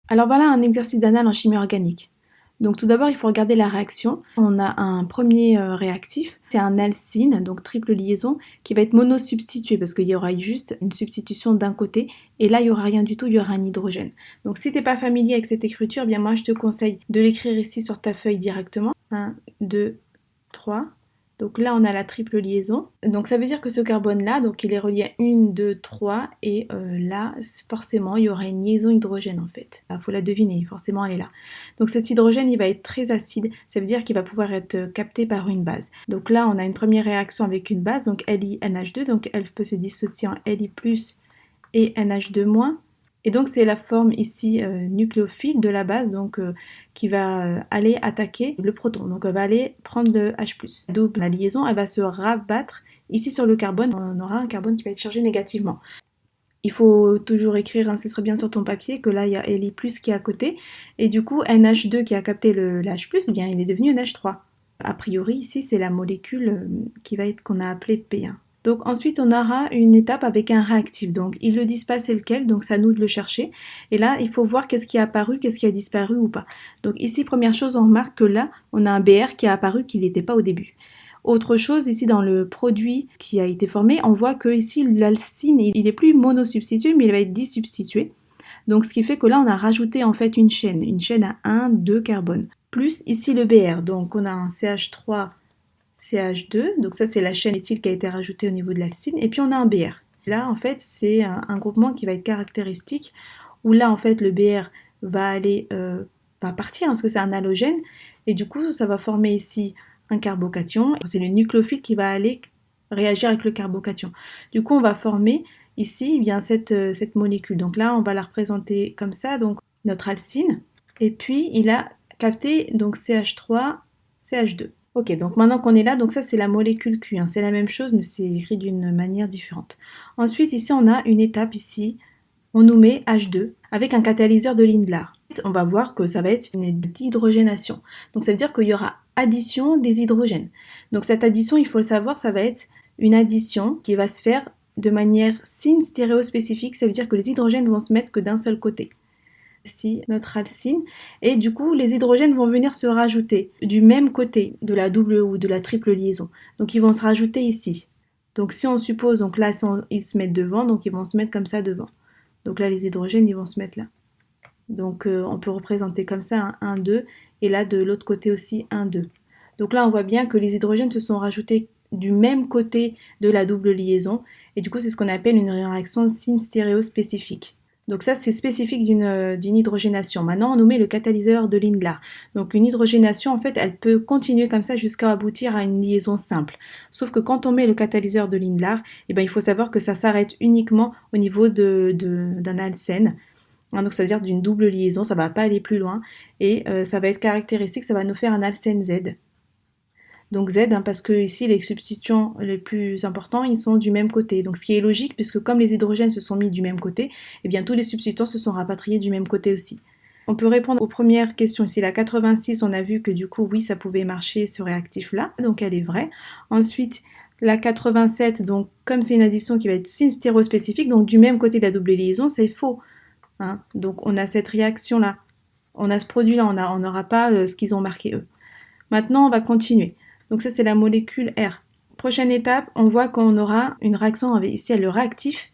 Alors voilà un exercice d'anal en chimie organique. Donc tout d'abord, il faut regarder la réaction. On a un premier réactif, c'est un alcyne, donc triple liaison, qui va être monosubstitué parce qu'il y aura juste une substitution d'un côté et là, il n'y aura rien du tout, il y aura un hydrogène. Donc si tu n'es pas familier avec cette écriture, eh bien moi je te conseille de l'écrire ici sur ta feuille directement. 1, 2, 3. Donc là, on a la triple liaison. Donc ça veut dire que ce carbone-là, donc il est relié à 1, 2, 3, et là, forcément, il y aura une liaison hydrogène en fait. Il faut la deviner, forcément, elle est là. Donc cet hydrogène, il va être très acide, ça veut dire qu'il va pouvoir être capté par une base. Donc là, on a une première réaction avec une base, donc LiNH2, donc elle peut se dissocier en Li+, et NH2-. Et donc c'est la forme ici nucléophile de la base donc qui va aller attaquer le proton. Donc elle va aller prendre le H+. Double la liaison, elle va se rabattre ici sur le carbone. On aura un carbone qui va être chargé négativement. Il faut toujours écrire, hein, ce serait bien sur ton papier, que là il y a Li+ qui est à côté. Et du coup NH2 qui a capté le H+, eh bien il est devenu NH3. A priori ici c'est la molécule qui va être qu'on a appelée P1. Donc ensuite on aura une étape avec un réactif, donc ils le disent pas c'est lequel, donc c'est à nous de le chercher. Et là il faut voir qu'est-ce qui a apparu, qu'est-ce qui a disparu ou pas. Donc ici première chose on remarque que là on a un Br qui a apparu qu'il n'était pas au début. Autre chose ici dans le produit qui a été formé, on voit que ici l'alcyne il est plus monosubstitué mais il va être disubstitué. Donc ce qui fait que là on a rajouté en fait une chaîne à 1, 2 carbone. Plus ici le Br, donc on a un CH3 CH2, donc ça c'est la chaîne éthyle qui a été rajoutée au niveau de l'alcyne, et puis on a un Br. Là en fait c'est un groupement qui va être caractéristique, où là en fait le Br va aller, va partir, hein, parce que c'est un halogène, et du coup ça va former ici un carbocation, c'est le nucléophile qui va aller réagir avec le carbocation. Du coup on va former ici eh bien cette molécule, donc là on va la représenter comme ça, donc notre alcyne, et puis il a capté donc CH3, CH2. Ok, donc maintenant qu'on est là, donc ça c'est la molécule Q, hein, c'est la même chose mais c'est écrit d'une manière différente. Ensuite ici on a une étape ici, on nous met H2 avec un catalyseur de Lindlar. On va voir que ça va être une dihydrogénation. Donc ça veut dire qu'il y aura addition des hydrogènes. Donc cette addition, il faut le savoir, ça va être une addition qui va se faire de manière syn stéréospécifique, ça veut dire que les hydrogènes vont se mettre que d'un seul côté. Ici notre alcyne, et du coup les hydrogènes vont venir se rajouter du même côté de la double ou de la triple liaison. Donc ils vont se rajouter ici. Donc si on suppose, donc là ils se mettent devant, donc ils vont se mettre comme ça devant. Donc là les hydrogènes ils vont se mettre là. Donc on peut représenter comme ça un 1, 2, et là de l'autre côté aussi 1, 2. Donc là on voit bien que les hydrogènes se sont rajoutés du même côté de la double liaison, et du coup c'est ce qu'on appelle une réaction syn stéréospécifique. Donc ça c'est spécifique d'une hydrogénation. Maintenant on nous met le catalyseur de Lindlar. Donc une hydrogénation en fait elle peut continuer comme ça jusqu'à aboutir à une liaison simple. Sauf que quand on met le catalyseur de Lindlar, eh ben, il faut savoir que ça s'arrête uniquement au niveau d'un alcène. Hein, donc c'est-à-dire d'une double liaison, ça ne va pas aller plus loin, et ça va être caractéristique, ça va nous faire un alcène Z. Donc Z, hein, parce que ici les substituants les plus importants, ils sont du même côté. Donc ce qui est logique, puisque comme les hydrogènes se sont mis du même côté, eh bien tous les substituants se sont rapatriés du même côté aussi. On peut répondre aux premières questions. Ici la 86, on a vu que du coup oui ça pouvait marcher ce réactif-là, donc elle est vraie. Ensuite la 87, donc comme c'est une addition qui va être syn stéréospécifique, donc du même côté de la double liaison, c'est faux. Hein, donc on a cette réaction-là, on a ce produit-là, on n'aura pas ce qu'ils ont marqué eux. Maintenant on va continuer. Donc ça c'est la molécule R. Prochaine étape, on voit qu'on aura une réaction avec ici le réactif.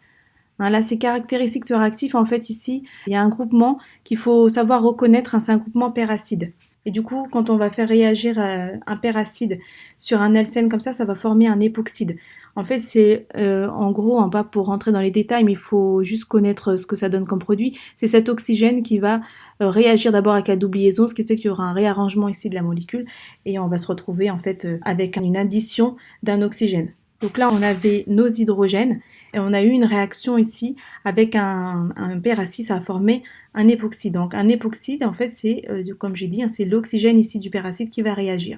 Hein, là c'est caractéristique de ce réactif, en fait ici il y a un groupement qu'il faut savoir reconnaître, hein, c'est un groupement peracide. Et du coup quand on va faire réagir un peracide sur un alcène comme ça va former un époxyde. En fait, c'est en gros, hein, pas pour rentrer dans les détails, mais il faut juste connaître ce que ça donne comme produit. C'est cet oxygène qui va réagir d'abord avec la double liaison, ce qui fait qu'il y aura un réarrangement ici de la molécule, et on va se retrouver en fait avec une addition d'un oxygène. Donc là, on avait nos hydrogènes, et on a eu une réaction ici avec un peracide, ça a formé un époxyde. Donc un époxyde, en fait, c'est, comme j'ai dit, hein, c'est l'oxygène ici du peracide qui va réagir.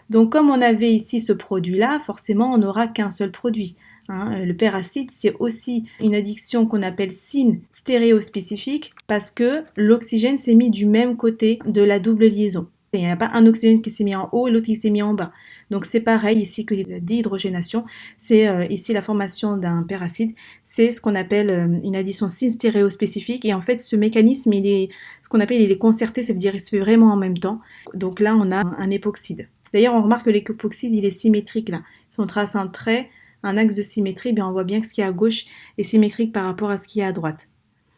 Donc comme on avait ici ce produit-là, forcément on n'aura qu'un seul produit. Hein. Le peracide, c'est aussi une addition qu'on appelle syn stéréospécifique parce que l'oxygène s'est mis du même côté de la double liaison. Il n'y a pas un oxygène qui s'est mis en haut et l'autre qui s'est mis en bas. Donc c'est pareil ici que la dihydrogénation, c'est ici la formation d'un peracide, c'est ce qu'on appelle une addition syn-stéréospécifique et en fait ce mécanisme il est ce qu'on appelle il est concerté, ça veut dire il se fait vraiment en même temps. Donc là on a un époxyde. D'ailleurs on remarque que l'époxyde il est symétrique là. Si on trace un trait, un axe de symétrie, bien on voit bien que ce qui est à gauche est symétrique par rapport à ce qui est à droite.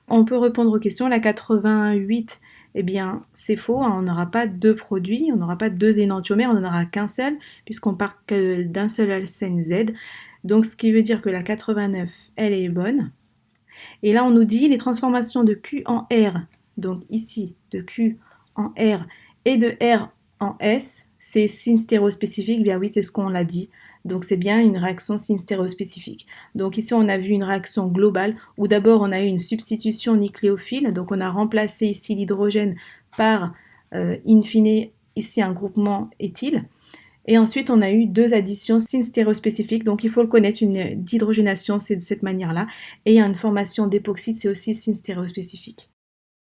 On peut répondre aux questions. La 88, eh bien, c'est faux. On n'aura pas deux produits, on n'aura pas deux énantiomères, on n'en aura qu'un seul, puisqu'on part que d'un seul alcène Z. Donc, ce qui veut dire que la 89, elle est bonne. Et là, on nous dit les transformations de Q en R. Donc, ici, de Q en R et de R en S, c'est syn-stéréospécifique. Bien oui, c'est ce qu'on l'a dit. Donc c'est bien une réaction syn-stéréospécifique. Donc ici on a vu une réaction globale où d'abord on a eu une substitution nucléophile, donc on a remplacé ici l'hydrogène par in fine ici un groupement éthyle. Et ensuite on a eu deux additions syn-stéréospécifiques, donc il faut le connaître, une dihydrogénation c'est de cette manière-là, et une formation d'époxyde c'est aussi syn-stéréospécifique.